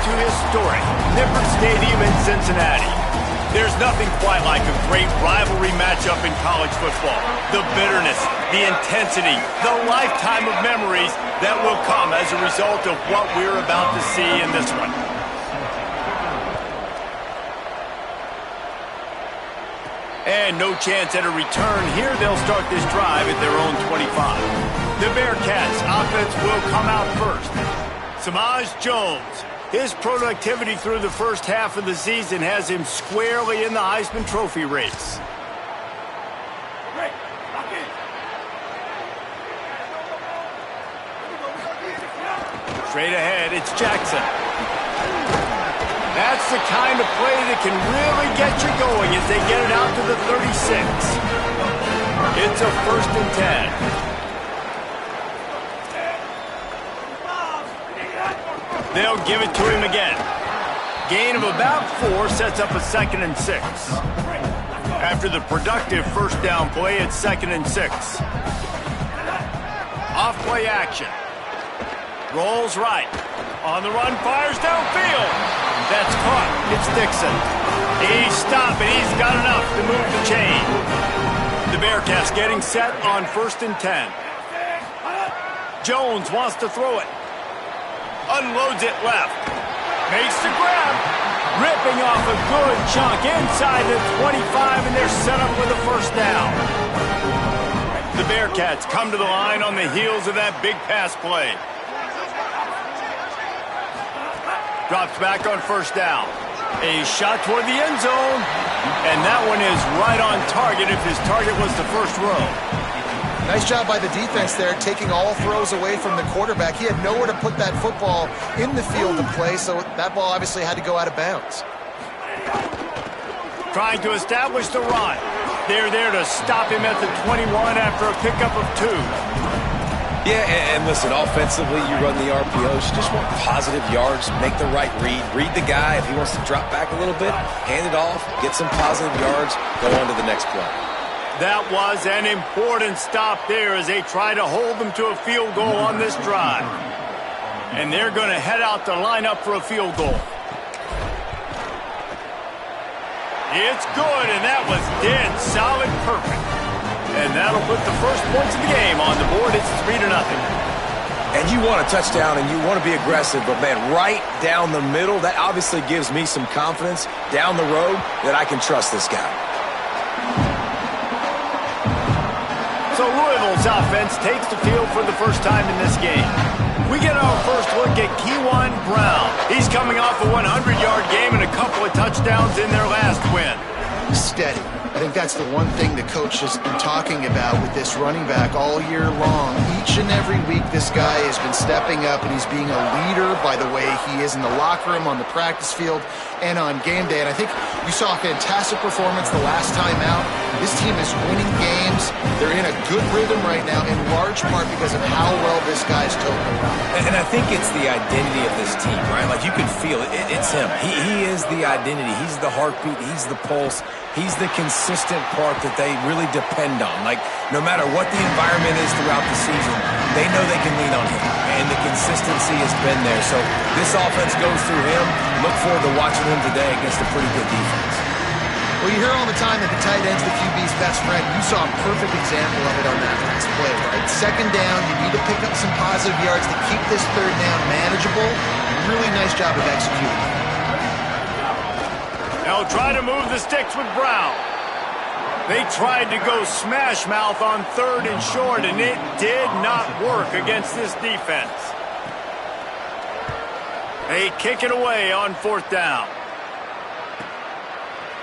to historic Nippert Stadium in Cincinnati. There's nothing quite like a great rivalry matchup in college football. The bitterness, the intensity, the lifetime of memories that will come as a result of what we're about to see in this one. And no chance at a return here. They'll start this drive at their own 25. The Bearcats offense will come out first. Samaj Jones. His productivity through the first half of the season has him squarely in the Heisman Trophy race. Straight ahead, it's Jackson. That's the kind of play that can really get you going as they get it out to the 36. It's a 1st and 10. They'll give it to him again. Gain of about 4 sets up a 2nd and 6. After the productive first down play, it's 2nd and 6. Off play action. Rolls right. On the run, fires downfield. That's caught. It's Dixon. He's stopping. He's got enough to move the chain. The Bearcats getting set on 1st and 10. Jones wants to throw it. Unloads it left. Makes the grab. Ripping off a good chunk inside the 25, and they're set up with a 1st down. The Bearcats come to the line on the heels of that big pass play. Drops back on 1st down. A shot toward the end zone, and that one is right on target if his target was the first row. Nice job by the defense there, taking all throws away from the quarterback. He had nowhere to put that football in the field to play, so that ball obviously had to go out of bounds. Trying to establish the run. They're there to stop him at the 21 after a pickup of 2. Yeah, and listen, offensively, you run the RPOs. You just want positive yards, make the right read the guy. If he wants to drop back a little bit, hand it off, get some positive yards, go on to the next play. That was an important stop there as they try to hold them to a field goal on this drive. And they're going to head out to line up for a field goal. It's good, and that was dead solid perfect. And that'll put the first points of the game on the board. It's 3-0. And you want a touchdown and you want to be aggressive, but man, right down the middle, that obviously gives me some confidence down the road that I can trust this guy. So Louisville's offense takes the field for the first time in this game. We get our first look at Kewan Brown. He's coming off a 100-yard game and a couple of touchdowns in their last win. Steady. I think that's the one thing the coach has been talking about with this running back all year long. Each and every week, this guy has been stepping up, and he's being a leader by the way he is in the locker room, on the practice field, and on game day. And I think you saw a fantastic performance the last time out. This team is winning games. They're in a good rhythm right now, in large part because of how well this guy's toting around. And I think it's the identity of this team, right? Like, you can feel it. It's him. He is the identity. He's the heartbeat. He's the pulse. He's the consistent part that they really depend on. Like, no matter what the environment is throughout the season, they know they can lean on him. And the consistency has been there. So this offense goes through him. Look forward to watching him today against a pretty good defense. Well, you hear all the time that the tight end's the QB's best friend. You saw a perfect example of it on that last play, right? 2nd down, you need to pick up some positive yards to keep this 3rd down manageable. Really nice job of executing. They'll try to move the sticks with Brown. They tried to go smash mouth on 3rd and short, and it did not work against this defense. They kick it away on 4th down.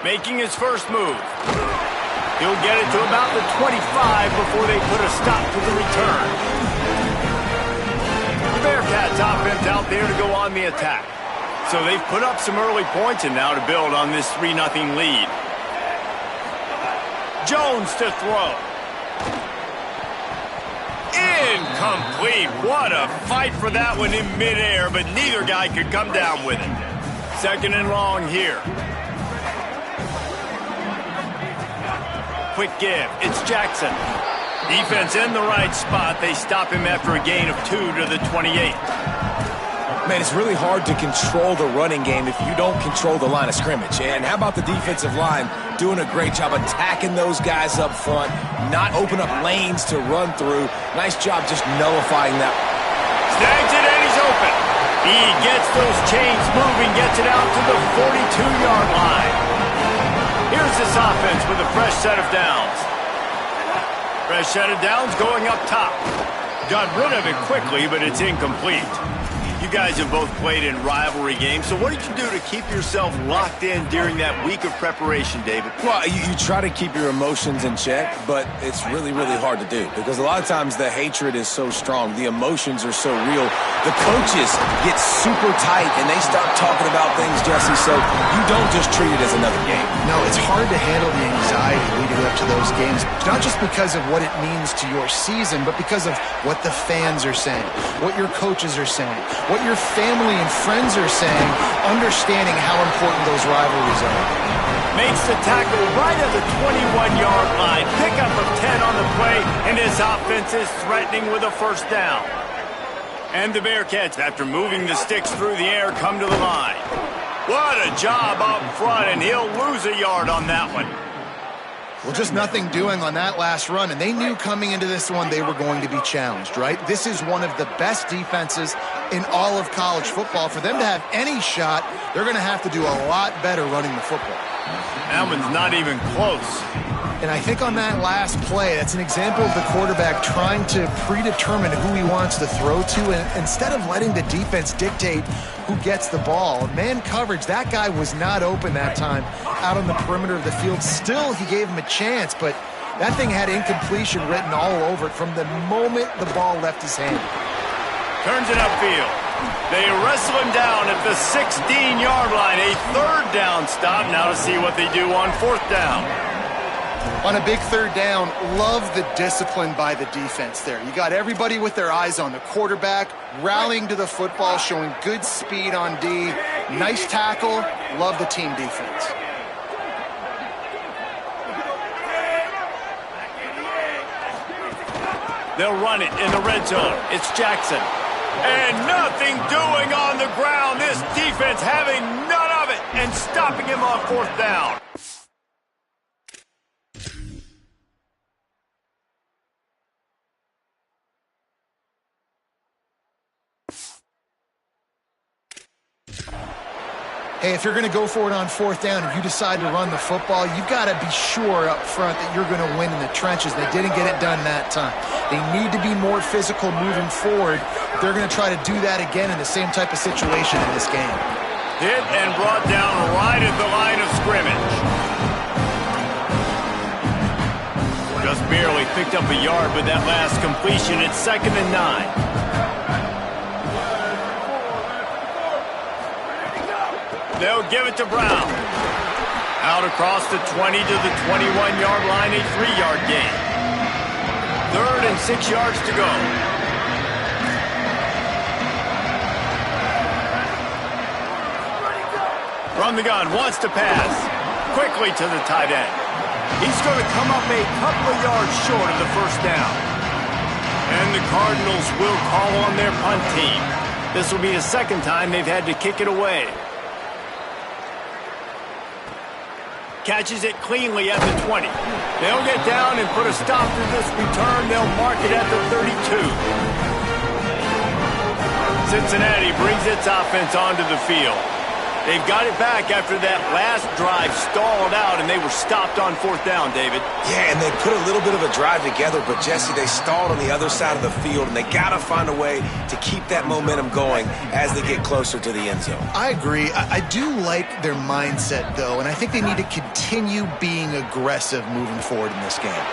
Making his first move. He'll get it to about the 25 before they put a stop to the return. The Bearcats offense out there to go on the attack. So they've put up some early points and now to build on this 3-0 lead. Jones to throw. Incomplete. What a fight for that one in midair, but neither guy could come down with it. 2nd and long here. Quick give. It's Jackson. Defense in the right spot. They stop him after a gain of 2 to the 28. Man, it's really hard to control the running game if you don't control the line of scrimmage. And how about the defensive line doing a great job attacking those guys up front, not open up lanes to run through. Nice job just nullifying that. Snags it and he's open. He gets those chains moving, gets it out to the 42-yard line. Here's this offense with a fresh set of downs. Fresh set of downs going up top. Got rid of it quickly, but it's incomplete. You guys have both played in rivalry games, so what did you do to keep yourself locked in during that week of preparation, David? Well, you try to keep your emotions in check, but it's really, really hard to do because a lot of times the hatred is so strong, the emotions are so real. The coaches get super tight and they start talking about things, Jesse, so you don't just treat it as another game. No, it's hard to handle the anxiety leading up to those games, not just because of what it means to your season, but because of what the fans are saying, what your coaches are saying, what your family and friends are saying, understanding how important those rivalries are. Makes the tackle right at the 21-yard line. Pickup of 10 on the play, and this offense is threatening with a first down. And the Bearcats, after moving the sticks through the air, come to the line. What a job up front, and he'll lose a yard on that one. Well, just nothing doing on that last run, and they knew coming into this one they were going to be challenged, right? This is one of the best defenses in all of college football. For them to have any shot, they're going to have to do a lot better running the football. That one's not even close. And I think on that last play, that's an example of the quarterback trying to predetermine who he wants to throw to, and instead of letting the defense dictate who gets the ball. Man coverage, that guy was not open that time out on the perimeter of the field. Still, he gave him a chance, but that thing had incompletion written all over it from the moment the ball left his hand. Turns it upfield. They wrestle him down at the 16-yard line. A third down stop. Now to see what they do on fourth down. On a big third down, love the discipline by the defense there. You got everybody with their eyes on the quarterback, rallying to the football, showing good speed on D. Nice tackle. Love the team defense. They'll run it in the red zone. It's Jackson. And nothing doing on the ground. This defense having none of it and stopping him on fourth down. Hey, if you're going to go for it on fourth down, if you decide to run the football, you've got to be sure up front that you're going to win in the trenches. They didn't get it done that time. They need to be more physical moving forward. They're going to try to do that again in the same type of situation in this game. Hit and brought down right at the line of scrimmage. Just barely picked up a yard with that last completion. It's 2nd and 9. They'll give it to Brown. Out across the 20 to the 21-yard line, a 3-yard gain. 3rd and 6 yards to go. From the gun, wants to pass. Quickly to the tight end. He's going to come up a couple of yards short of the first down. And the Cardinals will call on their punt team. This will be the second time they've had to kick it away. Catches it cleanly at the 20. They'll get down and put a stop to this return. They'll mark it at the 32. Cincinnati brings its offense onto the field. They've got it back after that last drive stalled out, and they were stopped on fourth down, David. Yeah, and they put a little bit of a drive together, but, Jesse, they stalled on the other side of the field, and they got to find a way to keep that momentum going as they get closer to the end zone. I agree. I do like their mindset, though, and I think they need to continue being aggressive moving forward in this game.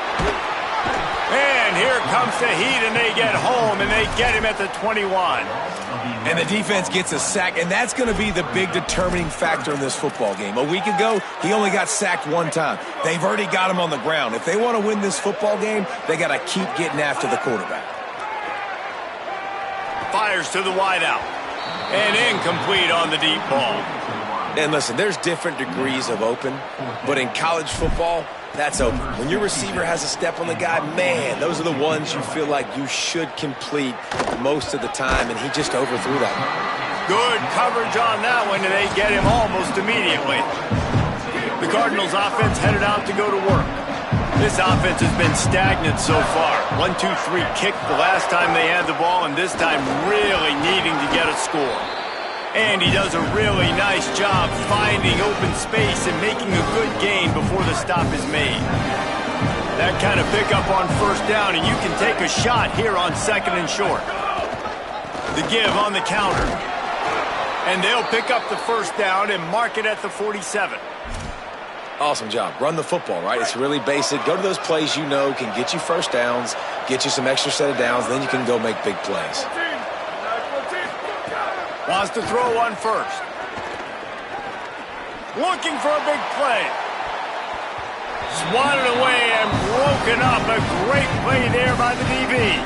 And here comes the heat, and they get home, and they get him at the 21. And the defense gets a sack, and that's going to be the big determining factor in this football game. A week ago, he only got sacked one time. They've already got him on the ground. If they want to win this football game, they got to keep getting after the quarterback. Fires to the wideout. And incomplete on the deep ball. And listen, there's different degrees of open, but in college football, that's open. When your receiver has a step on the guy, man, those are the ones you feel like you should complete most of the time, and he just overthrew that one. Good coverage on that one, and they get him almost immediately. The Cardinals offense headed out to go to work. This offense has been stagnant so far. 1-2-3 kick the last time they had the ball, and this time really needing to get a score. And he does a really nice job finding open space and making a good gain before the stop is made. That kind of pickup on first down, and you can take a shot here on 2nd and short. The give on the counter. And they'll pick up the first down and mark it at the 47. Awesome job. Run the football, right? It's really basic. Go to those plays you know can get you first downs, get you some extra set of downs, then you can go make big plays. Wants to throw on first. Looking for a big play. Swatted away and broken up. A great play there by the DB.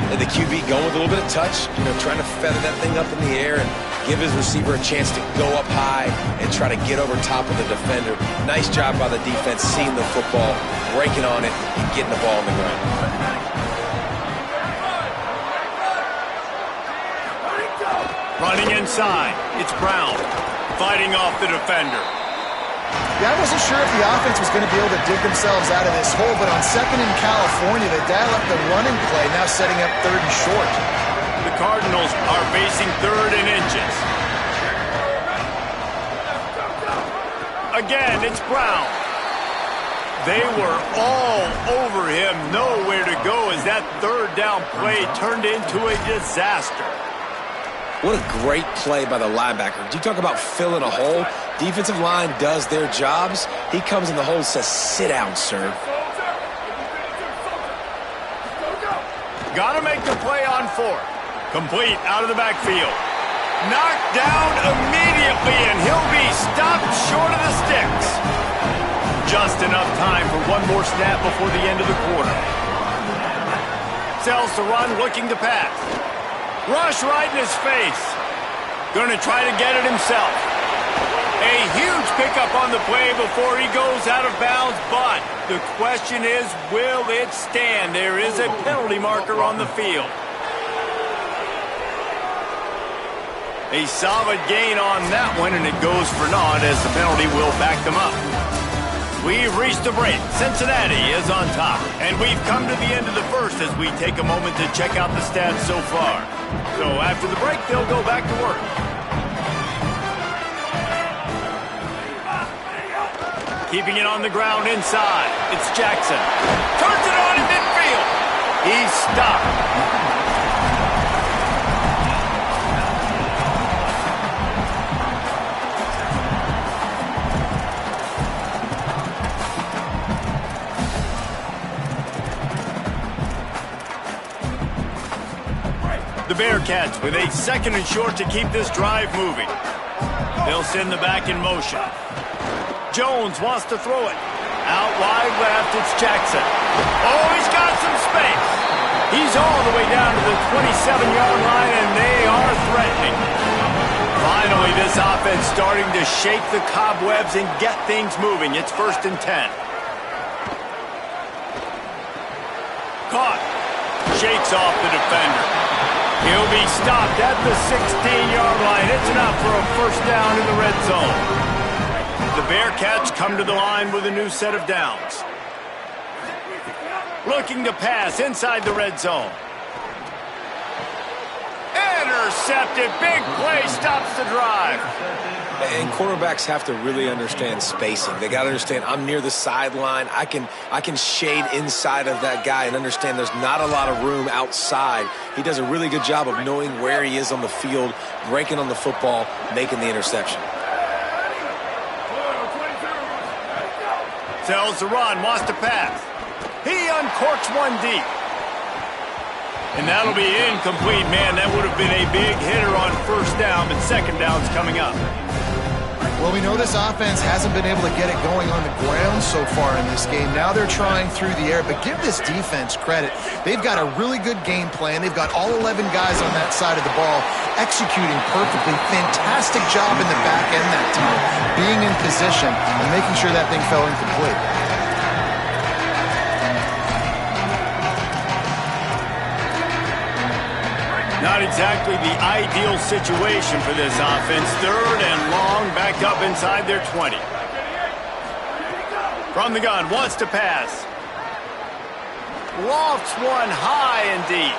And the QB going with a little bit of touch, trying to feather that thing up in the air and give his receiver a chance to go up high and try to get over top of the defender. Nice job by the defense, seeing the football, breaking on it, and getting the ball on the ground. Running inside, it's Brown, fighting off the defender. Yeah, I wasn't sure if the offense was going to be able to dig themselves out of this hole, but on 2nd in California, they dial up the running play, now setting up 3rd and short. The Cardinals are facing 3rd and inches. Again, it's Brown. They were all over him, nowhere to go as that 3rd down play turned into a disaster. What a great play by the linebacker. Do you talk about filling a hole? Defensive line does their jobs. He comes in the hole and says, sit down, sir. Got to make the play on 4th. Complete out of the backfield. Knocked down immediately, and he'll be stopped short of the sticks. Just enough time for one more snap before the end of the quarter. Sells to run, looking to pass. Rush right in his face. Going to try to get it himself. A huge pickup on the play before he goes out of bounds, but the question is, will it stand? There is a penalty marker on the field. A solid gain on that one, and it goes for naught as the penalty will back them up. We've reached the break. Cincinnati is on top, and we've come to the end of the first as we take a moment to check out the stats so far. So after the break, they'll go back to work. Keeping it on the ground inside. It's Jackson. Turns it on in midfield. He's stopped. The Bearcats with a 2nd and short to keep this drive moving. They'll send the back in motion. Jones wants to throw it. Out wide left, it's Jackson. Oh, he's got some space. He's all the way down to the 27-yard line, and they are threatening. Finally, this offense starting to shake the cobwebs and get things moving. It's 1st and 10. Caught. Shakes off the defender. He'll be stopped at the 16-yard line. It's enough for a first down in the red zone. The Bearcats come to the line with a new set of downs. Looking to pass inside the red zone. Intercepted. Big play stops the drive. And quarterbacks have to really understand spacing. They got to understand I'm near the sideline. I can shade inside of that guy and understand there's not a lot of room outside. He does a really good job of knowing where he is on the field, breaking on the football, making the interception. Tells the run, wants to pass. He uncorks one deep. And that'll be incomplete. Man, that would have been a big hitter on first down, but second down's coming up. Well, we know this offense hasn't been able to get it going on the ground so far in this game. Now they're trying through the air, but give this defense credit. They've got a really good game plan. They've got all 11 guys on that side of the ball executing perfectly. Fantastic job in the back end that time, being in position and making sure that thing fell incomplete. Not exactly the ideal situation for this offense. Third and long, back up inside their 20. From the gun, wants to pass. Lofts one high and deep.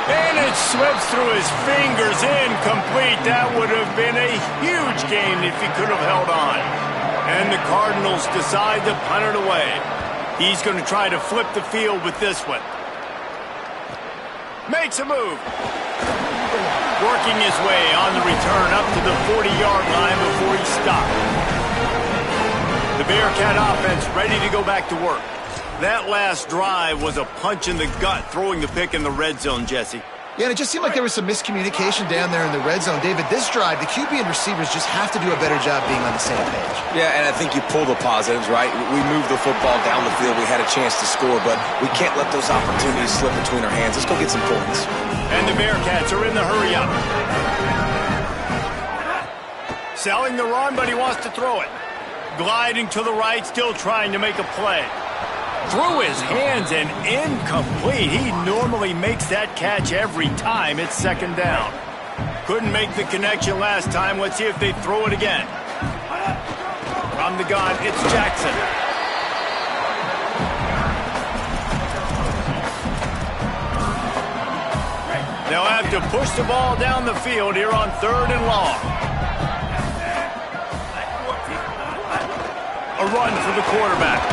And it slips through his fingers, incomplete. That would have been a huge gain if he could have held on. And the Cardinals decide to punt it away. He's going to try to flip the field with this one. Makes a move. Working his way on the return up to the 40-yard line before he stopped. The Bearcat offense ready to go back to work. That last drive was a punch in the gut, throwing the pick in the red zone, Jesse. Yeah, and it just seemed like there was some miscommunication down there in the red zone. David, this drive, the QB and receivers just have to do a better job being on the same page. Yeah, and I think you pull the positives, right? We moved the football down the field. We had a chance to score, but we can't let those opportunities slip between our hands. Let's go get some points. And the Bearcats are in the hurry up. Selling the run, but he wants to throw it. Gliding to the right, still trying to make a play. Through his hands and incomplete. He normally makes that catch every time it's second down. Couldn't make the connection last time. Let's see if they throw it again. From the gun, it's Jackson. They'll have to push the ball down the field here on third and long. A run for the quarterback.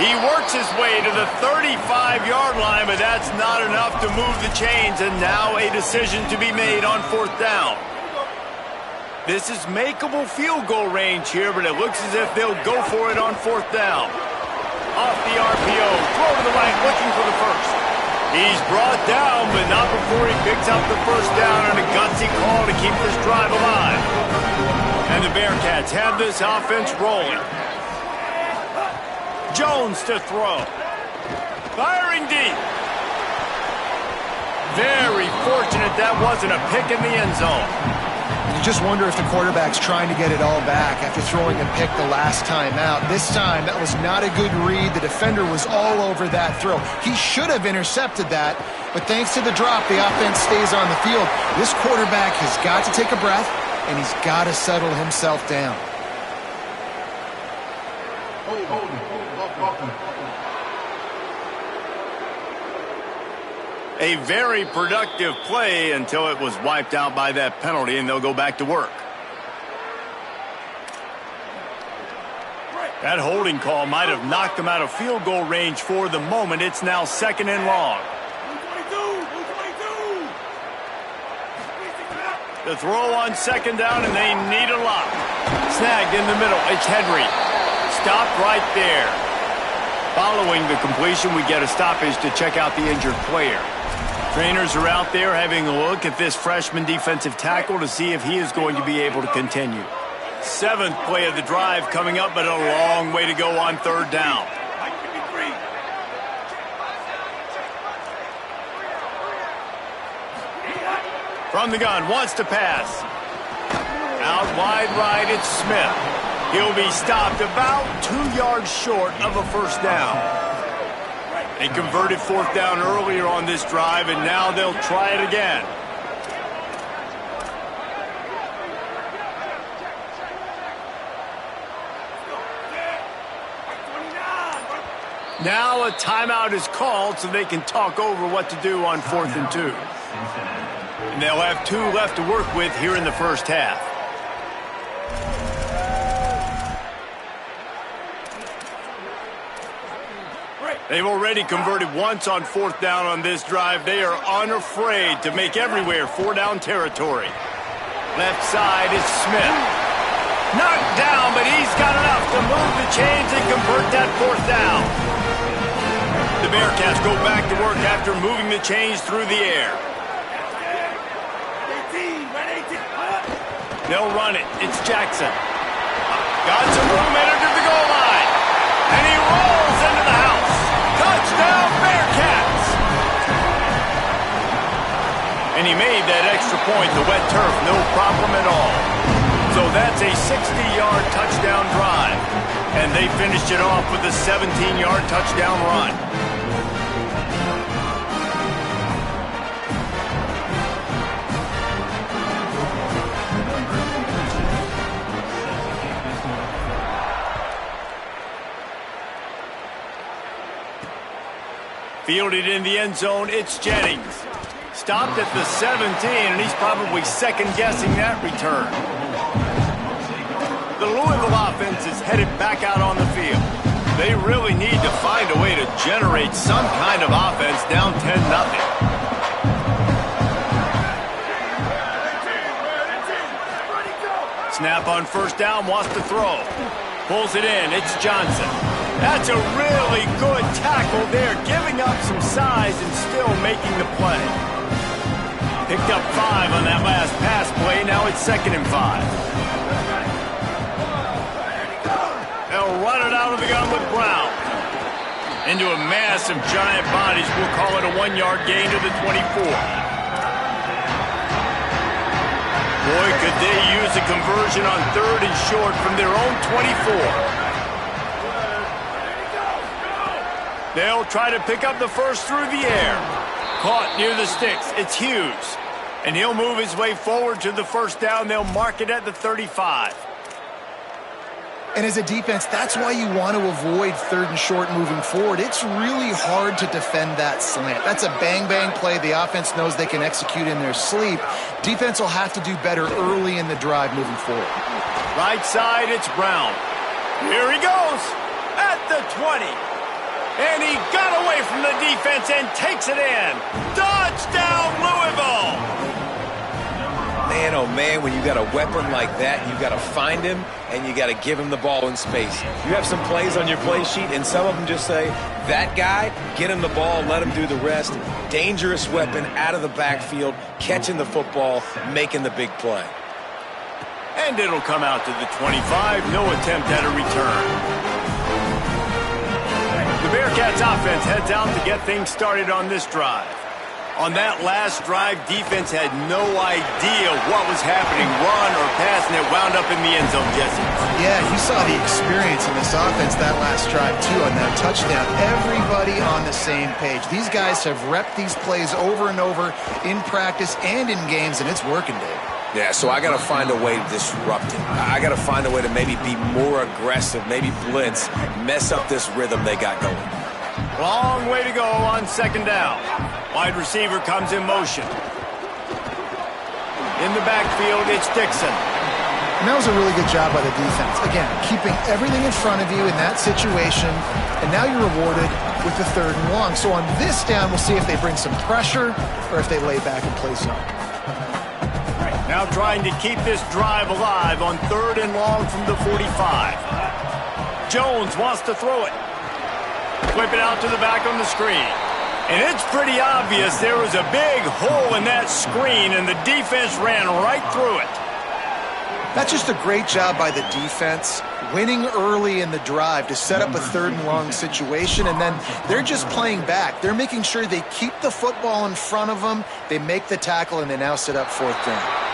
He works his way to the 35-yard line, but that's not enough to move the chains, and now a decision to be made on fourth down. This is makeable field goal range here, but it looks as if they'll go for it on fourth down. Off the RPO, throw to the right, looking for the first. He's brought down, but not before he picks up the first down on a gutsy call to keep this drive alive. And the Bearcats have this offense rolling. Jones to throw. Firing deep. Very fortunate that wasn't a pick in the end zone. You just wonder if the quarterback's trying to get it all back after throwing a pick the last time out. This time, that was not a good read. The defender was all over that throw. He should have intercepted that, but thanks to the drop, the offense stays on the field. This quarterback has got to take a breath, and he's got to settle himself down. A very productive play until it was wiped out by that penalty, and they'll go back to work. That holding call might have knocked them out of field goal range for the moment. It's now second and long. The throw on second down, and they need a lot. Snagged in the middle. It's Henry. Stopped right there. Following the completion, we get a stoppage to check out the injured player. Trainers are out there having a look at this freshman defensive tackle to see if he is going to be able to continue. Seventh play of the drive coming up, but a long way to go on third down. From the gun, wants to pass. Out wide right, it's Smith. He'll be stopped about 2 yards short of a first down. They converted fourth down earlier on this drive, and now they'll try it again. Now a timeout is called so they can talk over what to do on 4th and 2. And they'll have 2 left to work with here in the first half. They've already converted once on fourth down on this drive. They are unafraid to make everywhere 4-down territory. Left side is Smith. Knocked down, but he's got enough to move the chains and convert that fourth down. The Bearcats go back to work after moving the chains through the air. They'll run it. It's Jackson. Got some room, entered to the goal line. And he rolls into the house. Touchdown, Bearcats! And he made that extra point, the wet turf, no problem at all. So that's a 60-yard touchdown drive. And they finished it off with a 17-yard touchdown run. Fielded in the end zone, it's Jennings. Stopped at the 17, and he's probably second-guessing that return. The Louisville offense is headed back out on the field. They really need to find a way to generate some kind of offense down 10-0. Snap on first down, wants to throw. Pulls it in, it's Johnson. That's a really good tackle there, giving up some size and still making the play. Picked up 5 on that last pass play, now it's 2nd and 5. They'll run it out of the gun with Brown. Into a mass of giant bodies, we'll call it a 1-yard gain to the 24. Boy, could they use a conversion on 3rd and short from their own 24. They'll try to pick up the first through the air. Caught near the sticks. It's Hughes. And he'll move his way forward to the first down. They'll mark it at the 35. And as a defense, that's why you want to avoid 3rd and short moving forward. It's really hard to defend that slant. That's a bang-bang play the offense knows they can execute in their sleep. Defense will have to do better early in the drive moving forward. Right side, it's Brown. Here he goes at the 20. And he got away from the defense and takes it in. Touchdown, Louisville! Man, oh man, when you got a weapon like that, you got to find him and you got to give him the ball in space. You have some plays on your play sheet, and some of them just say, that guy, get him the ball, let him do the rest. Dangerous weapon out of the backfield, catching the football, making the big play. And it'll come out to the 25. No attempt at a return. The Bearcats offense heads out to get things started on this drive. On that last drive, defense had no idea what was happening, run or pass, and it wound up in the end zone, Jesse. Yeah, you saw the experience in this offense that last drive, too, on that touchdown. Everybody on the same page. These guys have repped these plays over and over in practice and in games, and it's working, Dave. Yeah, so I got to find a way to disrupt it. I got to find a way to maybe be more aggressive, maybe blitz, mess up this rhythm they got going. Long way to go on 2nd down. Wide receiver comes in motion. In the backfield, it's Dixon. And that was a really good job by the defense. Again, keeping everything in front of you in that situation, and now you're rewarded with the 3rd and long. So on this down, we'll see if they bring some pressure or if they lay back and play zone. Now trying to keep this drive alive on 3rd and long from the 45. Jones wants to throw it. Flip it out to the back on the screen. And it's pretty obvious there was a big hole in that screen, and the defense ran right through it. That's just a great job by the defense, winning early in the drive to set up a 3rd and long situation, and then they're just playing back. They're making sure they keep the football in front of them, they make the tackle, and they now set up 4th down.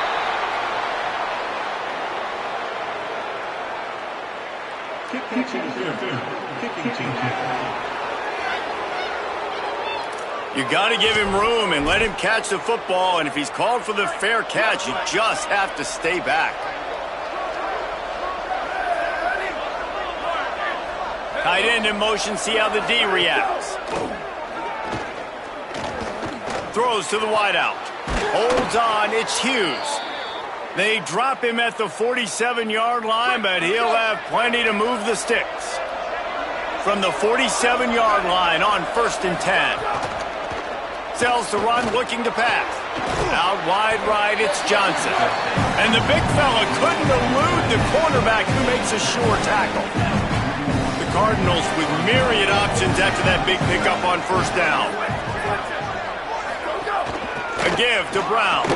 You got to give him room and let him catch the football, and if he's called for the fair catch, you just have to stay back. Tight end in motion, see how the D reacts. Throws to the wideout. Holds on, it's Hughes. They drop him at the 47-yard line, but he'll have plenty to move the sticks. From the 47-yard line on 1st and 10. Sells to run, looking to pass. Out wide right, it's Johnson. And the big fella couldn't elude the cornerback who makes a sure tackle. The Cardinals with myriad options after that big pickup on 1st down. A give to Brown.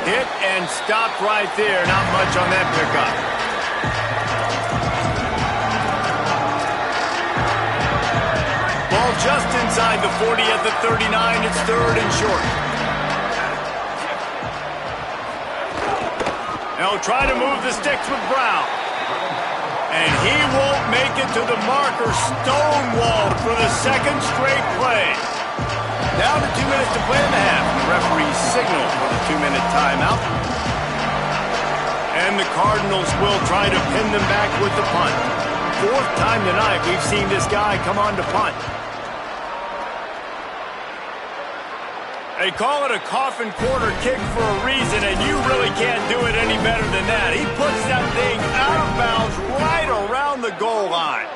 Hit and stopped right there. Not much on that pickup. Ball just inside the 40 at the 39. It's 3rd and short. They'll try to move the sticks with Brown. And he won't make it to the marker. Stonewalled for the 2nd straight play. Down to 2 minutes to play in the half. The referee signaled for the 2-minute timeout. And the Cardinals will try to pin them back with the punt. 4th time tonight we've seen this guy come on to punt. They call it a coffin quarter kick for a reason, and you really can't do it any better than that. He puts that thing out of bounds right around the goal line.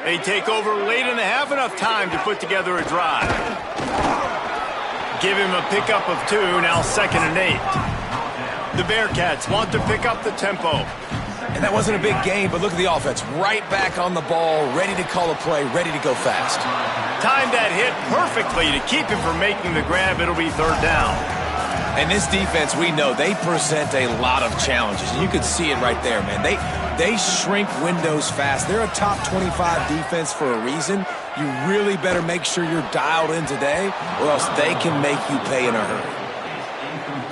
They take over late in the half, enough time to put together a drive. Give him a pickup of 2, now 2nd and 8. The Bearcats want to pick up the tempo. And that wasn't a big game, but look at the offense. Right back on the ball, ready to call a play, ready to go fast. Timed that hit perfectly to keep him from making the grab. It'll be 3rd down. And this defense, we know, they present a lot of challenges. You can see it right there, man. They shrink windows fast. They're a top 25 defense for a reason. You really better make sure you're dialed in today, or else they can make you pay in a hurry.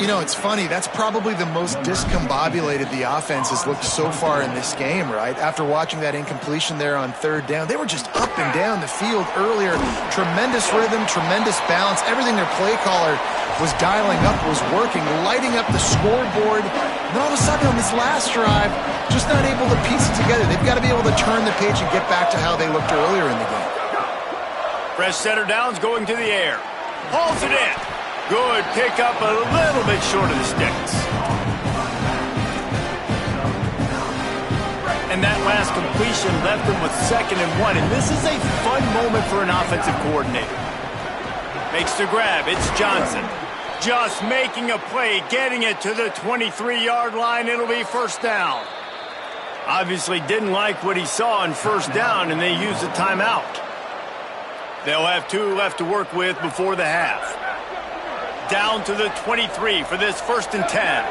You know, it's funny. That's probably the most discombobulated the offense has looked so far in this game, right? After watching that incompletion there on 3rd down, they were just up and down the field earlier. Tremendous rhythm, tremendous balance. Everything their play caller was dialing up was working, lighting up the scoreboard. And all of a sudden on this last drive, just not able to piece it together. They've got to be able to turn the page and get back to how they looked earlier in the game. Fresh center downs going to the air. Hauls it in. Good pickup, a little bit short of the sticks. And that last completion left them with 2nd and 1. And this is a fun moment for an offensive coordinator. Makes the grab. It's Johnson. Just making a play, getting it to the 23-yard line. It'll be 1st down. Obviously didn't like what he saw on 1st down, and they used a timeout. They'll have 2 left to work with before the half. Down to the 23 for this 1st and 10.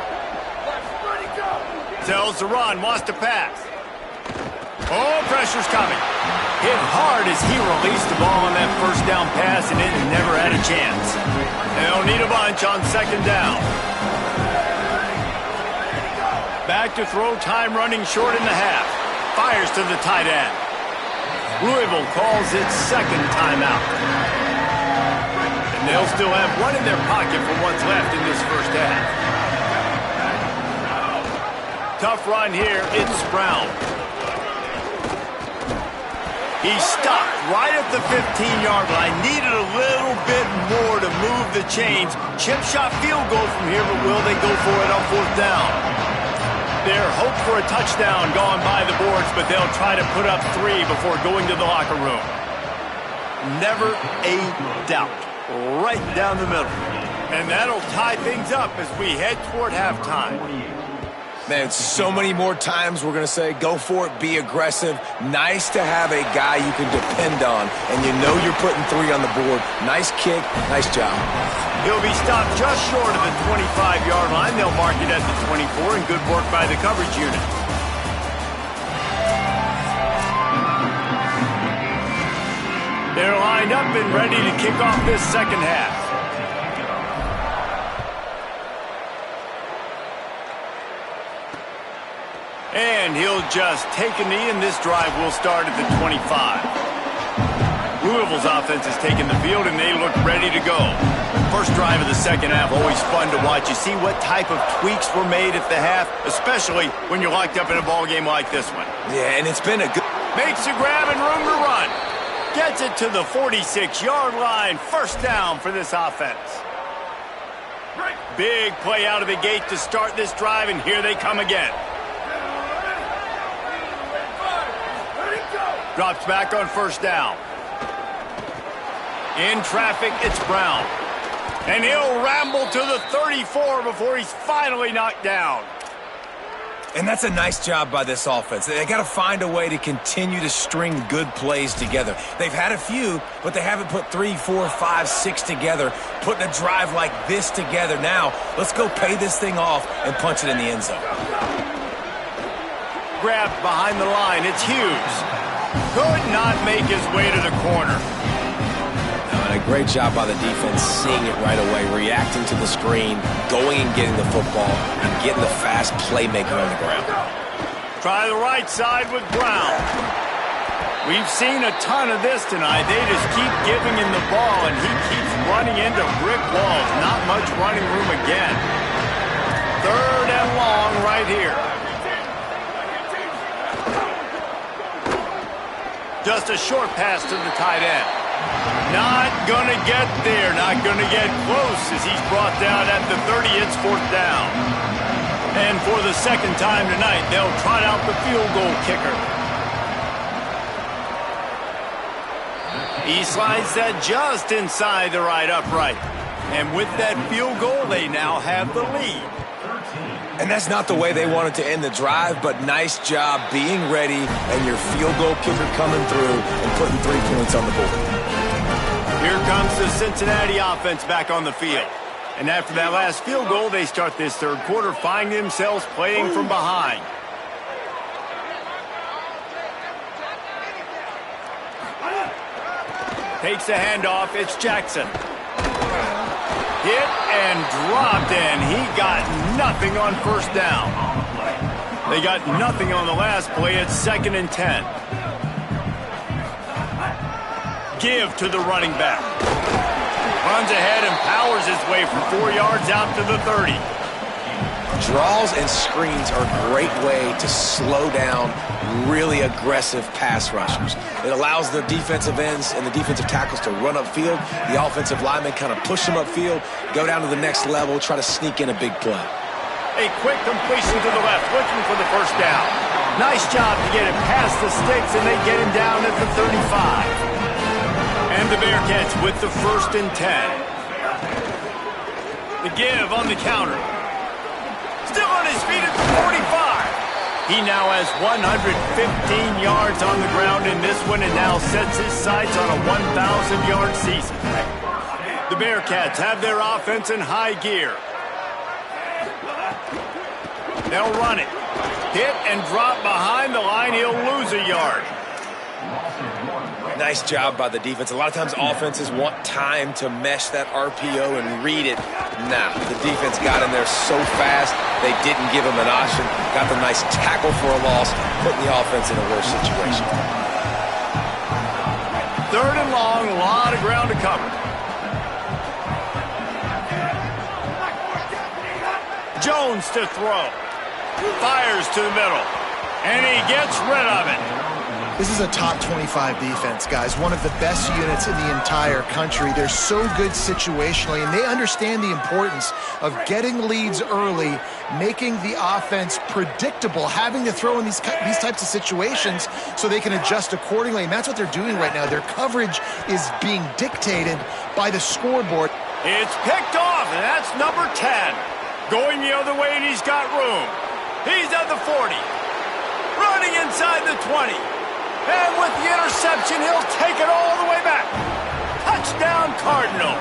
Tells the run, wants to pass. Oh, pressure's coming. Hit hard as he released the ball on that 1st down pass, and it never had a chance. They'll need a bunch on 2nd down. Back to throw, time running short in the half. Fires to the tight end. Louisville calls its 2nd timeout. And they'll still have 1 in their pocket for what's left in this 1st half. Tough run here. It's Brown. He's stopped right at the 15-yard line. Needed a little bit more to move the chains. Chip shot field goal from here, but will they go for it on 4th down? Their hope for a touchdown gone by the boards, but they'll try to put up 3 before going to the locker room. Never a doubt. Right down the middle. And that'll tie things up as we head toward halftime. Man, so many more times we're going to say, go for it, be aggressive. Nice to have a guy you can depend on, and you know you're putting 3 on the board. Nice kick, nice job. He'll be stopped just short of the 25-yard line. They'll mark it at the 24, and good work by the coverage unit. They're lined up and ready to kick off this 2nd half. And he'll just take a knee, and this drive will start at the 25. Louisville's offense has taken the field, and they look ready to go. First drive of the 2nd half, always fun to watch. You see what type of tweaks were made at the half, especially when you're locked up in a ball game like this one. Yeah, and it's been a good... Makes a grab and room to run. Gets it to the 46-yard line. 1st down for this offense. Big play out of the gate to start this drive, and here they come again. Drops back on 1st down. In traffic, it's Brown. And he'll ramble to the 34 before he's finally knocked down. And that's a nice job by this offense. They got to find a way to continue to string good plays together. They've had a few, but they haven't put 3, 4, 5, 6 together, putting a drive like this together. Now, let's go pay this thing off and punch it in the end zone. Grabbed behind the line. It's Hughes. Could not make his way to the corner. And a great job by the defense seeing it right away, reacting to the screen, going and getting the football, and getting the fast playmaker on the ground. Try the right side with Brown. We've seen a ton of this tonight. They just keep giving him the ball, and he keeps running into brick walls. Not much running room again. 3rd and long right here. Just a short pass to the tight end. Not going to get there. Not going to get close as he's brought down at the 30. It's 4th down. And for the second time tonight, they'll trot out the field goal kicker. He slides that just inside the right upright. And with that field goal, they now have the lead. And that's not the way they wanted to end the drive, but nice job being ready and your field goal kicker coming through and putting 3 points on the board. Here comes the Cincinnati offense back on the field. And after that last field goal, they start this third quarter, finding themselves playing from behind. Takes the handoff. It's Jackson. Hit and dropped, and he got nothing on first down. They got nothing on the last play. It's 2nd and 10. Give to the running back. Runs ahead and powers his way for 4 yards out to the 30. Draws and screens are a great way to slow down really aggressive pass rushers. It allows the defensive ends and the defensive tackles to run upfield. The offensive linemen kind of push them upfield, go down to the next level, try to sneak in a big play. A quick completion to the left, looking for the first down. Nice job to get it past the sticks, and they get him down at the 35. And the Bearcats with the 1st and 10. The give on the counter. Still on his feet at the 45. He now has 115 yards on the ground in this one and now sets his sights on a 1,000-yard season. The Bearcats have their offense in high gear. They'll run it. Hit and drop behind the line. He'll lose a yard. Nice job by the defense. A lot of times offenses want time to mesh that RPO and read it. Nah, the defense got in there so fast, they didn't give him an option. Got the nice tackle for a loss, putting the offense in a worse situation. 3rd and long, a lot of ground to cover. Jones to throw. Fires to the middle. And he gets rid of it. This is a top 25 defense, guys. One of the best units in the entire country. They're so good situationally, and they understand the importance of getting leads early, making the offense predictable, having to throw in these types of situations so they can adjust accordingly. And that's what they're doing right now. Their coverage is being dictated by the scoreboard. It's picked off, and that's number 10. Going the other way, and he's got room. He's at the 40. Running inside the 20. And with the interception, he'll take it all the way back. Touchdown, Cardinals.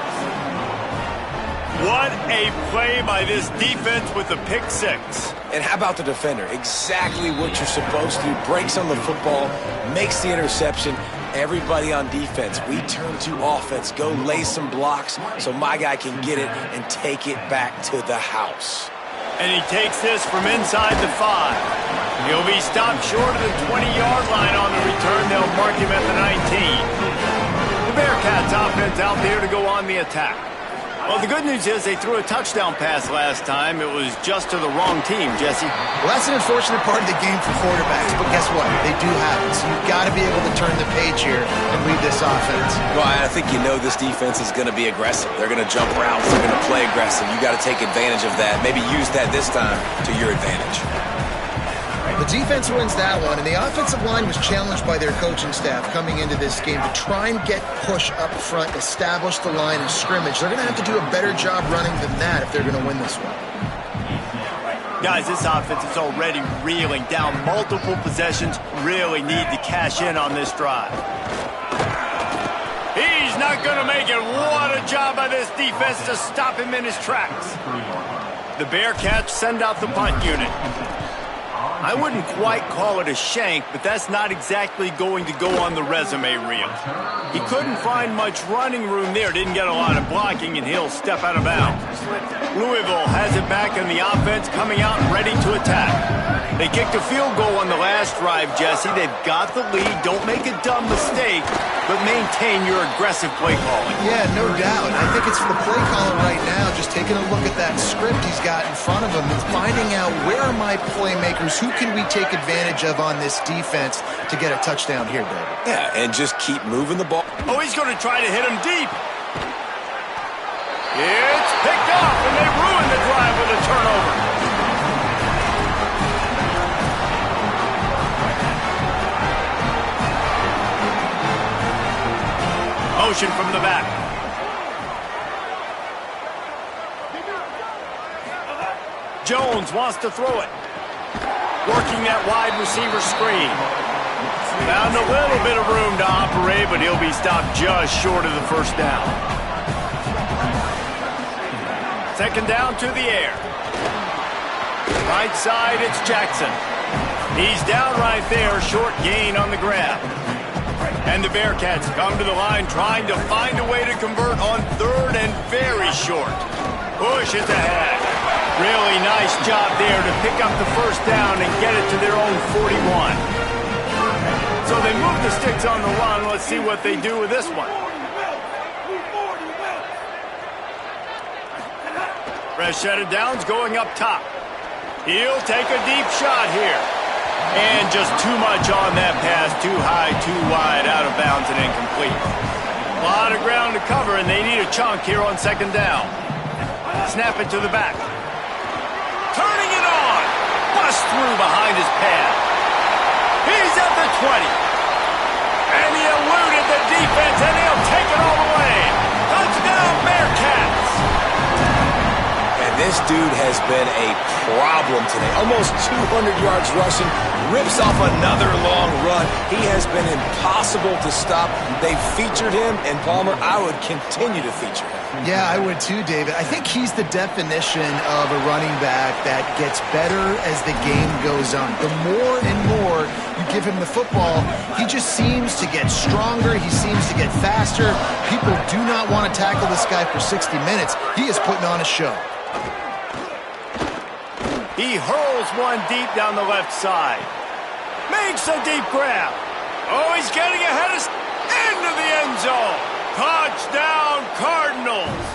What a play by this defense with the pick 6. And how about the defender? Exactly what you're supposed to do. Breaks on the football, makes the interception. Everybody on defense, we turn to offense. Go lay some blocks so my guy can get it and take it back to the house. And he takes this from inside the 5. He'll be stopped short of the 20-yard line on the return. They'll mark him at the 19. The Bearcats offense out there to go on the attack. Well, the good news is they threw a touchdown pass last time. It was just to the wrong team, Jesse. Well, that's an unfortunate part of the game for quarterbacks, but guess what? They do happen. So you've got to be able to turn the page here and lead this offense. Well, I think you know this defense is going to be aggressive. They're going to jump routes. They're going to play aggressive. You got to take advantage of that. Maybe use that this time to your advantage. The defense wins that one, and the offensive line was challenged by their coaching staff coming into this game to try and get push up front, establish the line of scrimmage. They're going to have to do a better job running than that if they're going to win this one. Guys, this offense is already reeling down multiple possessions. Really need to cash in on this drive. He's not going to make it. What a job by this defense to stop him in his tracks. The Bearcats send out the punt unit. I wouldn't quite call it a shank, but that's not exactly going to go on the resume reel. He couldn't find much running room there, didn't get a lot of blocking, and he'll step out of bounds. Louisville has it back in the offense, coming out ready to attack. They kicked a field goal on the last drive, Jesse. They've got the lead. Don't make a dumb mistake, but maintain your aggressive play calling. Yeah, no doubt. I think it's for the play caller right now, just taking a look at that script he's got in front of him and finding out where are my playmakers, who can we take advantage of on this defense to get a touchdown here, David. Yeah, and just keep moving the ball. Oh, he's going to try to hit him deep. It's picked off, and they ruin the drive with a turnover. Motion from the back. Jones wants to throw it. Working that wide receiver screen. Found a little bit of room to operate, but he'll be stopped just short of the first down. Second down to the air. Right side, it's Jackson. He's down right there, short gain on the grab. And the Bearcats come to the line trying to find a way to convert on third and very short. Push is ahead. Really nice job there to pick up the first down and get it to their own 41. So they move the sticks on the run. Let's see what they do with this one. Rashad Downs going up top. He'll take a deep shot here. And just too much on that pass. Too high, too wide, out of bounds and incomplete. A lot of ground to cover, and they need a chunk here on second down. Snap it to the back. Turning it on. Bust through behind his pad. He's at the 20. And he eluded the defense, and he'll take it all the way. Touchdown, Bearcats. This dude has been a problem today. Almost 200 yards rushing, rips off another long run. He has been impossible to stop. They've featured him, and Palmer, I would continue to feature him. Yeah, I would too, David. I think he's the definition of a running back that gets better as the game goes on. The more and more you give him the football, he just seems to get stronger. He seems to get faster. People do not want to tackle this guy for 60 minutes. He is putting on a show. He hurls one deep down the left side. Makes a deep grab. Oh, he's getting ahead of into the end zone. Touchdown, Cardinals.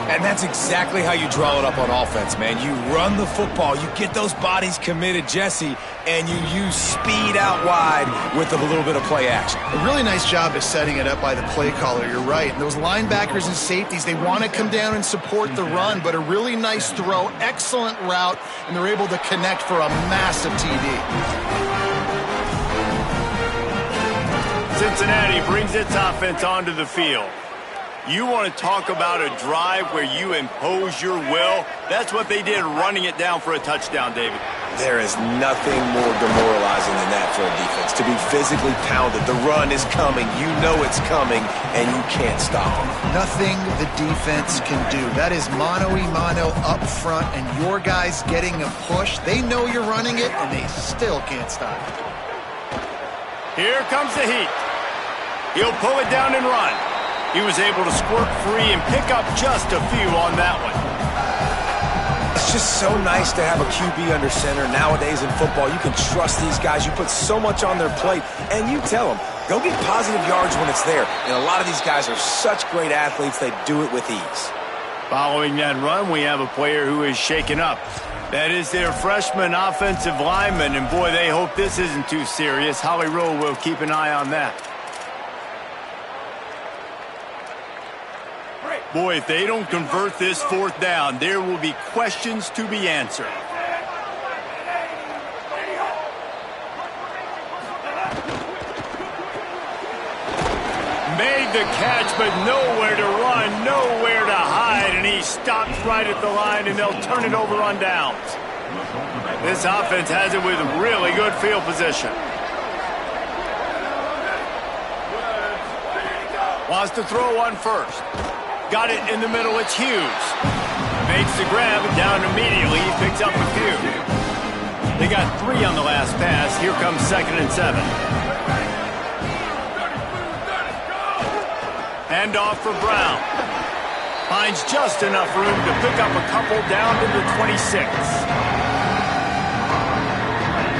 And that's exactly how you draw it up on offense, man. You run the football, you get those bodies committed, Jesse, and you use speed out wide with a little bit of play action. A really nice job of setting it up by the play caller, you're right. And those linebackers and safeties, they want to come down and support the run, but a really nice throw, excellent route, and they're able to connect for a massive TD. Cincinnati brings its offense onto the field. You want to talk about a drive where you impose your will? That's what they did, running it down for a touchdown, David. There is nothing more demoralizing than that for a defense. To be physically pounded, the run is coming, you know it's coming, and you can't stop it. Nothing the defense can do. That is mano-a-mano up front, and your guys getting a push. They know you're running it, and they still can't stop it. Here comes the heat. He'll pull it down and run. He was able to squirt free and pick up just a few on that one. It's just so nice to have a QB under center. Nowadays in football, you can trust these guys. You put so much on their plate, and you tell them, go get positive yards when it's there. And a lot of these guys are such great athletes, they do it with ease. Following that run, we have a player who is shaken up. That is their freshman offensive lineman, and boy, they hope this isn't too serious. Holly Rowe will keep an eye on that. Boy, if they don't convert this fourth down, there will be questions to be answered. Made the catch, but nowhere to run, nowhere to hide, and he stops right at the line, and they'll turn it over on downs. This offense has it with really good field position. Wants to throw one first. Got it in the middle, it's Hughes. Makes the grab, and down immediately, he picks up a few. They got 3 on the last pass. Here comes 2nd and 7. Hand off for Brown. Finds just enough room to pick up a couple down to the 26.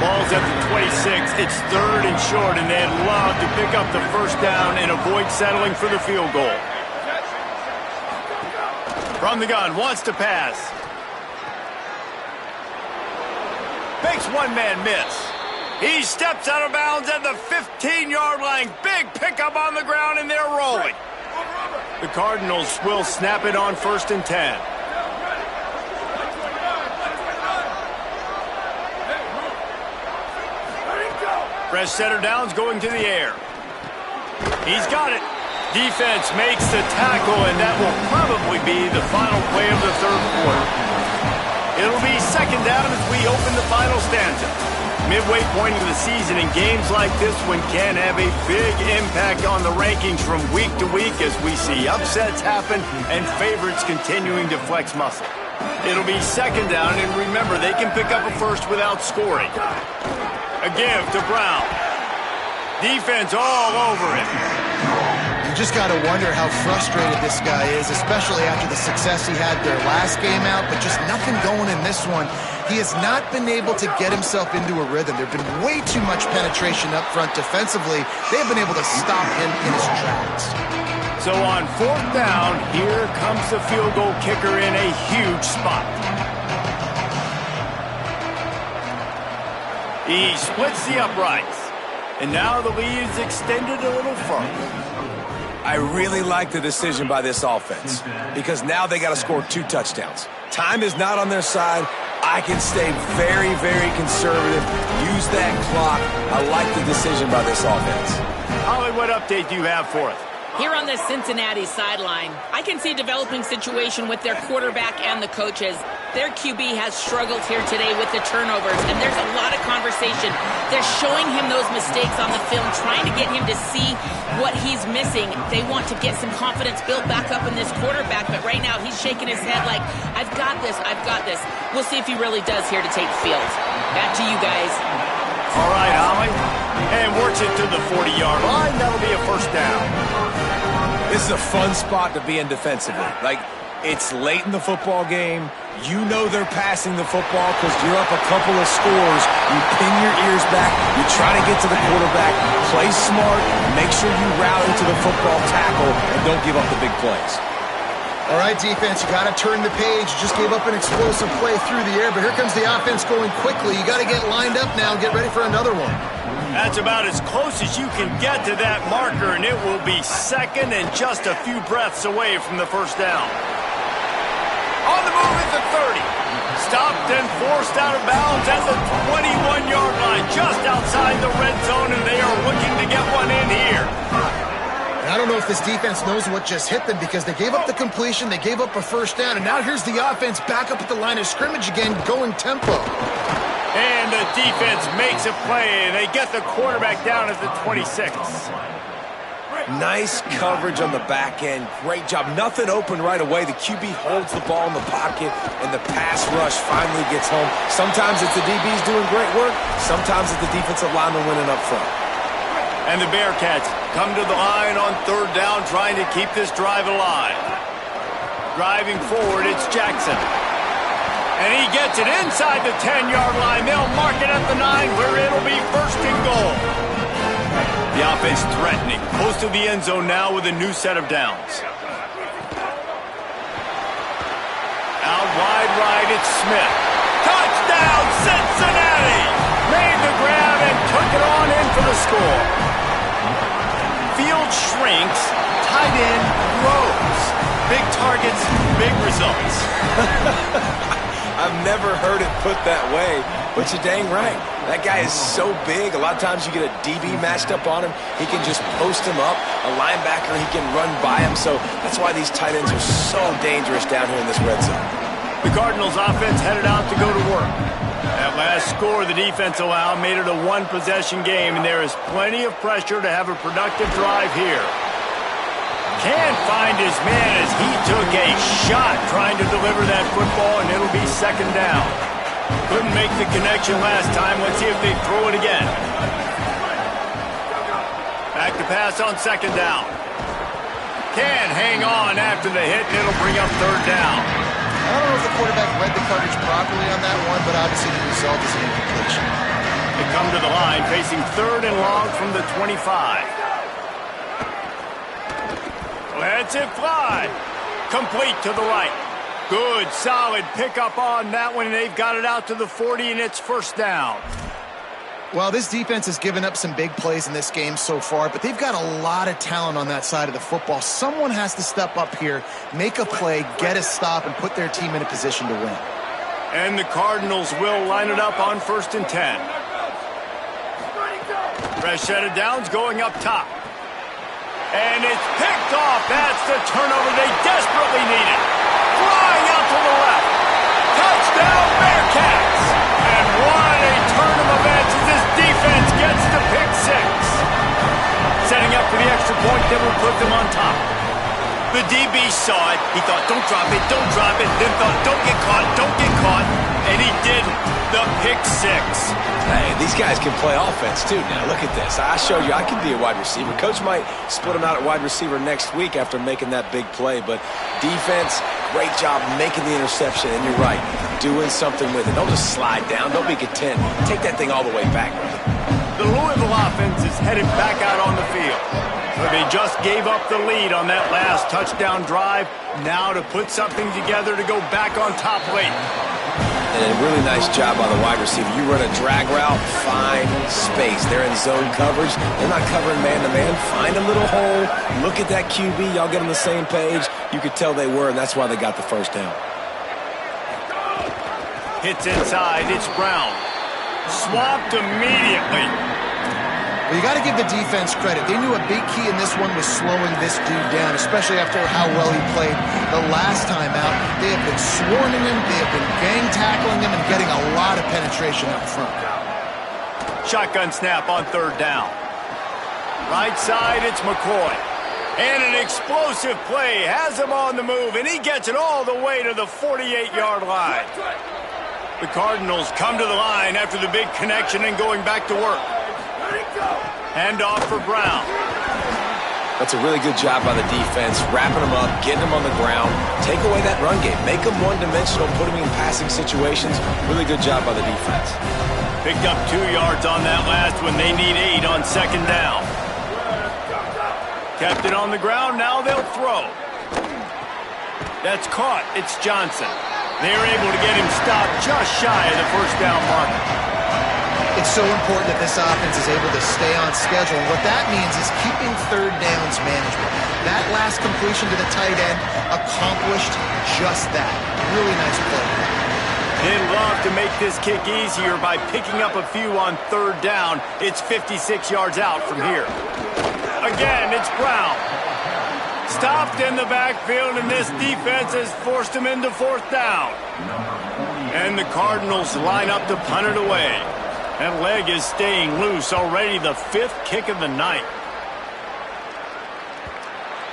Ball's at the 26. It's 3rd and short, and they'd love to pick up the first down and avoid settling for the field goal. From the gun, wants to pass. Makes one man miss. He steps out of bounds at the 15-yard line. Big pickup on the ground, and they're rolling. The Cardinals will snap it on 1st and 10. Fresh center downs going to the air. He's got it. Defense makes the tackle, and that will probably be the final play of the 3rd quarter. It'll be 2nd down as we open the final stanza. Midway point of the season, and games like this one can have a big impact on the rankings from week to week as we see upsets happen and favorites continuing to flex muscle. It'll be 2nd down, and remember, they can pick up a first without scoring. A give to Brown. Defense all over it. You just got to wonder how frustrated this guy is, especially after the success he had their last game out, but just nothing going in this one. He has not been able to get himself into a rhythm. There's been way too much penetration up front defensively. They've been able to stop him in his tracks. So on 4th down, here comes the field goal kicker in a huge spot. He splits the uprights, and now the lead is extended a little further. I really like the decision by this offense because now they got to score 2 touchdowns. Time is not on their side. I can stay very, very conservative. Use that clock. I like the decision by this offense. Holly, what update do you have for us? Here on the Cincinnati sideline, I can see a developing situation with their quarterback and the coaches. Their QB has struggled here today with the turnovers, and there's a lot of conversation. They're showing him those mistakes on the film, trying to get him to see what he's missing. They want to get some confidence built back up in this quarterback, but right now he's shaking his head like, I've got this, I've got this. We'll see if he really does here to take the field. Back to you guys. All right, Holly. And works it to the 40-yard line. That'll be a 1st down. This is a fun spot to be in defensively. Like, it's late in the football game. You know they're passing the football because you're up a couple of scores. You pin your ears back. You try to get to the quarterback. Play smart. Make sure you rally to the football tackle and don't give up the big plays. All right, defense, you got to turn the page. You just gave up an explosive play through the air, but here comes the offense going quickly. You got to get lined up now and get ready for another one. That's about as close as you can get to that marker, and it will be 2nd and just a few breaths away from the 1st down. On the move at the 30. Stopped and forced out of bounds at the 21-yard line, just outside the red zone, and they are looking to get one in here. And I don't know if this defense knows what just hit them because they gave up the completion, they gave up a 1st down, and now here's the offense back up at the line of scrimmage again, going tempo. And the defense makes a play. They get the quarterback down at the 26. Nice coverage on the back end. Great job. Nothing open right away. The QB holds the ball in the pocket, and the pass rush finally gets home. Sometimes it's the DBs doing great work. Sometimes it's the defensive lineman winning up front. And the Bearcats come to the line on 3rd down, trying to keep this drive alive. Driving forward, it's Jackson. And he gets it inside the 10-yard line. They'll mark it at the 9, where it'll be 1st and goal. The offense threatening. Close to the end zone now with a new set of downs. Out wide right, it's Smith. Touchdown, Cincinnati! Made the grab and took it on in for the score. Field shrinks, tight end grows. Big targets, big results. I've never heard it put that way, but you're dang right. That guy is so big. A lot of times you get a DB matched up on him. He can just post him up. A linebacker, he can run by him. So that's why these tight ends are so dangerous down here in this red zone. The Cardinals offense headed out to go to work. That last score the defense allowed made it a 1-possession game, and there is plenty of pressure to have a productive drive here. Can't find his man as he took a shot trying to deliver that football, and it'll be 2nd down. Couldn't make the connection last time. Let's see if they throw it again. Back to pass on 2nd down. Can hang on after the hit, and it'll bring up 3rd down. I don't know if the quarterback read the coverage properly on that one, but obviously the result is an incompletion. to come to the line, facing 3rd and long from the 25. Lets it fly. Complete to the right. Good, solid pickup on that one, and they've got it out to the 40, and it's 1st down. Well, this defense has given up some big plays in this game so far, but they've got a lot of talent on that side of the football. Someone has to step up here, make a play, get a stop, and put their team in a position to win. And the Cardinals will line it up on 1st and 10. Fresh set of downs going up top. And it's picked off. That's the turnover they desperately needed. Flying out to the left. Touchdown, Bearcats! And what a turn of events as this defense gets the pick 6. Setting up for the extra point that will put them on top. The DB saw it. He thought, don't drop it, don't drop it. Then thought, don't get caught, don't get caught. And he didn't. The pick 6. Hey, these guys can play offense too now. Look at this. I showed you I can be a wide receiver. Coach might split him out at wide receiver next week after making that big play. But defense, great job making the interception. And you're right, doing something with it. Don't just slide down. Don't be content. Take that thing all the way back. The Louisville offense is headed back out on the field. They just gave up the lead on that last touchdown drive. Now to put something together to go back on top late. And a really nice job by the wide receiver. You run a drag route, find space. They're in zone coverage. They're not covering man-to-man. Find a little hole. Look at that QB. Y'all get on the same page. You could tell they were, and that's why they got the 1st down. Hits inside. It's Brown. Swamped immediately. Well, you got to give the defense credit. They knew a big key in this one was slowing this dude down, especially after how well he played the last time out. They have been swarming him, they have been gang tackling him, and getting a lot of penetration up front. Shotgun snap on 3rd down. Right side, it's McCoy. And an explosive play has him on the move, and he gets it all the way to the 48-yard line. The Cardinals come to the line after the big connection and going back to work. Hand off for Brown. That's a really good job by the defense, wrapping them up, getting them on the ground. Take away that run game. Make them one-dimensional, put them in passing situations. Really good job by the defense. Picked up 2 yards on that last one. They need 8 on 2nd down. Kept it on the ground. Now they'll throw. That's caught. It's Johnson. They're able to get him stopped just shy of the 1st down marker. It's so important that this offense is able to stay on schedule. And what that means is keeping 3rd downs manageable. That last completion to the tight end accomplished just that. Really nice play. They'd love to make this kick easier by picking up a few on 3rd down. It's 56 yards out from here. Again, it's Brown. Stopped in the backfield, and this defense has forced him into 4th down. And the Cardinals line up to punt it away. That leg is staying loose, already the 5th kick of the night.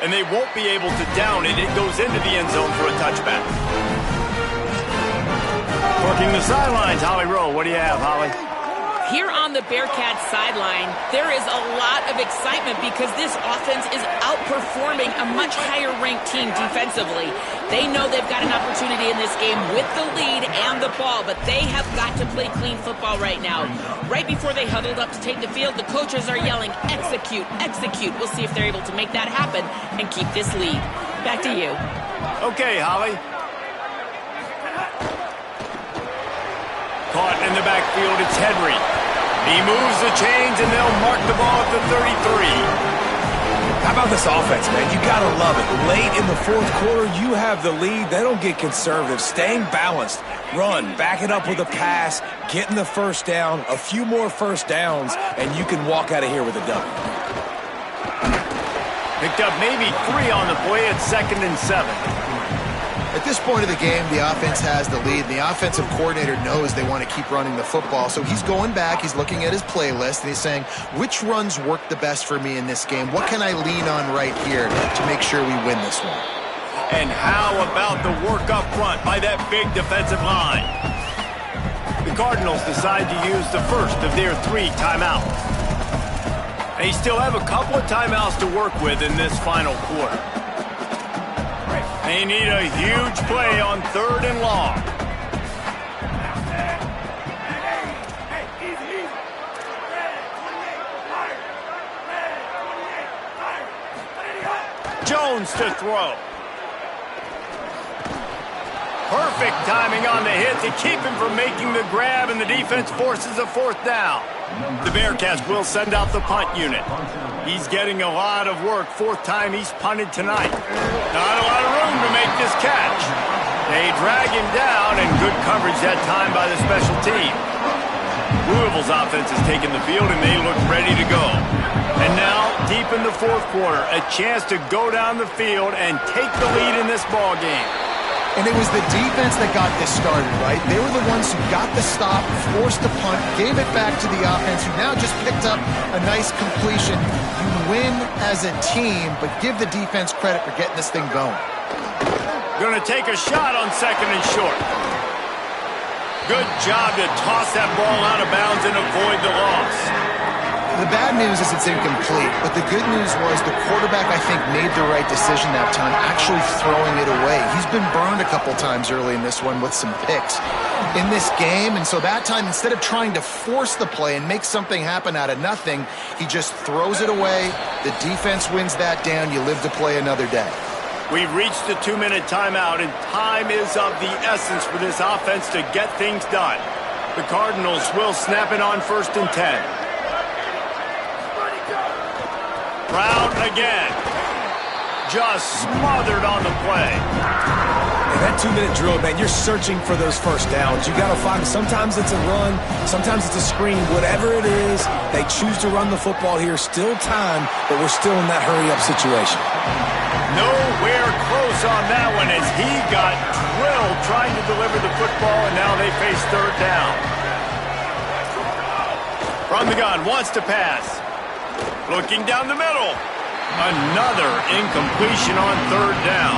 And they won't be able to down it. It goes into the end zone for a touchback. Working the sidelines, Holly Rowe. What do you have, Holly? Here on the Bearcats sideline, there is a lot of excitement because this offense is outperforming a much higher-ranked team defensively. They know they've got an opportunity in this game with the lead and the ball, but they have got to play clean football right now. Right before they huddled up to take the field, the coaches are yelling, execute, execute. We'll see if they're able to make that happen and keep this lead. Back to you. Okay, Holly. Caught in the backfield, it's Henry. He moves the chains, and they'll mark the ball at the 33. How about this offense, man? You got to love it. Late in the 4th quarter, you have the lead. They don't get conservative. Staying balanced. Run, back it up with a pass, getting the 1st down, a few more 1st downs, and you can walk out of here with a W. Picked up maybe 3 on the play at 2nd and 7. At this point of the game, the offense has the lead. The offensive coordinator knows they want to keep running the football, so he's going back, he's looking at his playlist, and he's saying, which runs work the best for me in this game? What can I lean on right here to make sure we win this one? And how about the work up front by that big defensive line? The Cardinals decide to use the first of their 3 timeouts. They still have a couple of timeouts to work with in this final quarter. They need a huge play on 3rd and long. Jones to throw. Perfect timing on the hit to keep him from making the grab, and the defense forces a fourth down. The Bearcats will send out the punt unit. He's getting a lot of work. Fourth time he's punted tonight. Not a lot of room to make this catch. They drag him down, and good coverage that time by the special team. Louisville's offense has taken the field, and they look ready to go. And now, deep in the fourth quarter, a chance to go down the field and take the lead in this ball game. And it was the defense that got this started, right? They were the ones who got the stop, forced the punt, gave it back to the offense, who now just picked up a nice completion. You win as a team, but give the defense credit for getting this thing going. Going to take a shot on second and short. Good job to toss that ball out of bounds and avoid the loss. The bad news is it's incomplete, but the good news was the quarterback, I think, made the right decision that time, actually throwing it away. He's been burned a couple times early in this one with some picks in this game, and so that time, instead of trying to force the play and make something happen out of nothing, he just throws it away. The defense wins that down. You live to play another day. We've reached the 2-minute timeout, and time is of the essence for this offense to get things done. The Cardinals will snap it on 1st and 10. Brown again. Just smothered on the play. And that 2-minute drill, man, you're searching for those first downs. You got to find, sometimes it's a run, sometimes it's a screen. Whatever it is, they choose to run the football here. Still time, but we're still in that hurry-up situation. Nowhere close on that one as he got drilled trying to deliver the football, and now they face third down. From the gun, wants to pass. Looking down the middle. Another incompletion on third down.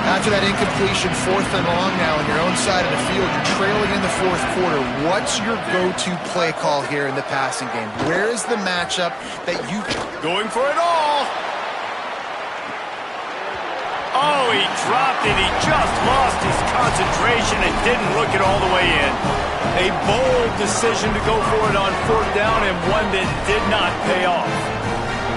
After that incompletion, 4th and long now on your own side of the field, you're trailing in the fourth quarter. What's your go-to play call here in the passing game? Where is the matchup that you... Going for it all. Oh, he dropped it. He just lost his concentration and didn't look it all the way in. A bold decision to go for it on 4th down, and one that did not pay off.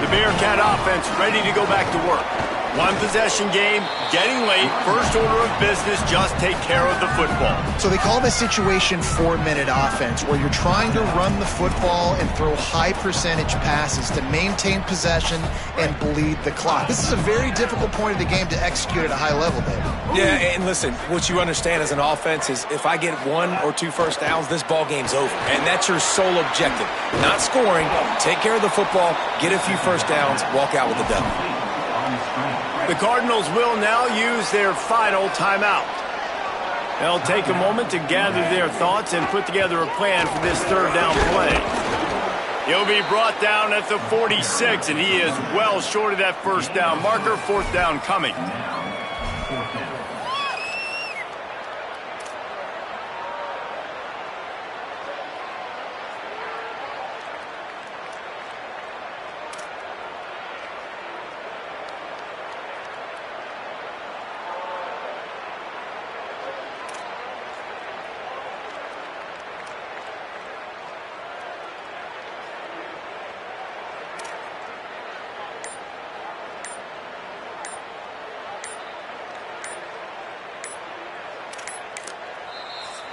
The Bearcat offense ready to go back to work. One possession game, getting late, first order of business, just take care of the football. So they call this situation 4-minute offense, where you're trying to run the football and throw high percentage passes to maintain possession and bleed the clock. This is a very difficult point of the game to execute at a high level, David. Yeah, and listen, what you understand as an offense is if I get 1 or 2 first downs, this ball game's over. And that's your sole objective. Not scoring, take care of the football, get a few first downs, walk out with the dub. The Cardinals will now use their final timeout. They'll take a moment to gather their thoughts and put together a plan for this third down play. He'll be brought down at the 46, and he is well short of that first down marker. 4th down coming.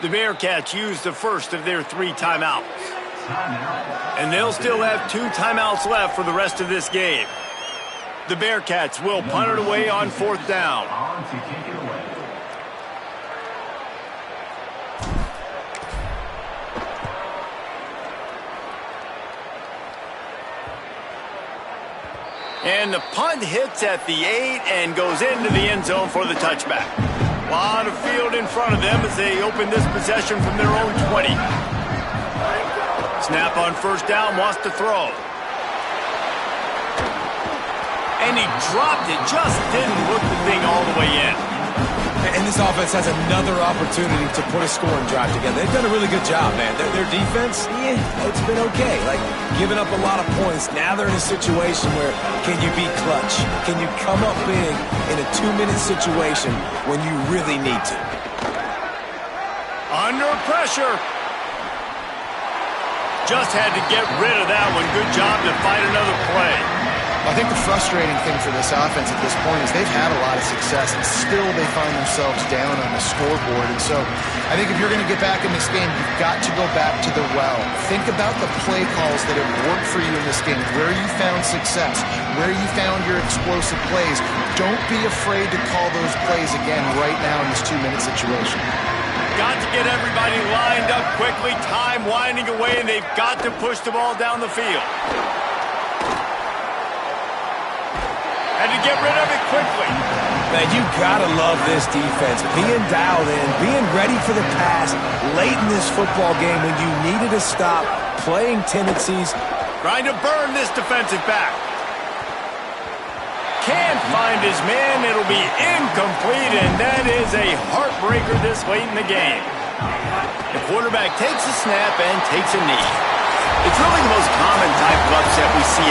The Bearcats use the first of their 3 timeouts. And they'll still have 2 timeouts left for the rest of this game. The Bearcats will punt it away on 4th down. And the punt hits at the 8 and goes into the end zone for the touchback. A lot of field in front of them as they open this possession from their own 20. Snap on 1st down, wants to throw. And he dropped it, just didn't hook the thing all the way in. And this offense has another opportunity to put a scoring drive together. They've done a really good job, man. Their defense, it's been okay. Like, giving up a lot of points. Now they're in a situation where can you be clutch? Can you come up big in a 2-minute situation when you really need to? Under pressure. Just had to get rid of that one. Good job to find another play. I think the frustrating thing for this offense at this point is they've had a lot of success, and still they find themselves down on the scoreboard. And so I think if you're going to get back in this game, you've got to go back to the well. Think about the play calls that have worked for you in this game, where you found success, where you found your explosive plays. Don't be afraid to call those plays again right now in this 2-minute situation. Got to get everybody lined up quickly, time winding away, and they've got to push the ball down the field. And to get rid of it quickly. Man, you gotta love this defense. Being dialed in, being ready for the pass late in this football game when you needed to stop, playing tendencies. Trying to burn this defensive back. Can't find his man. It'll be incomplete, and that is a heartbreaker this late in the game. The quarterback takes a snap and takes a knee. It's really the most common type of upset we see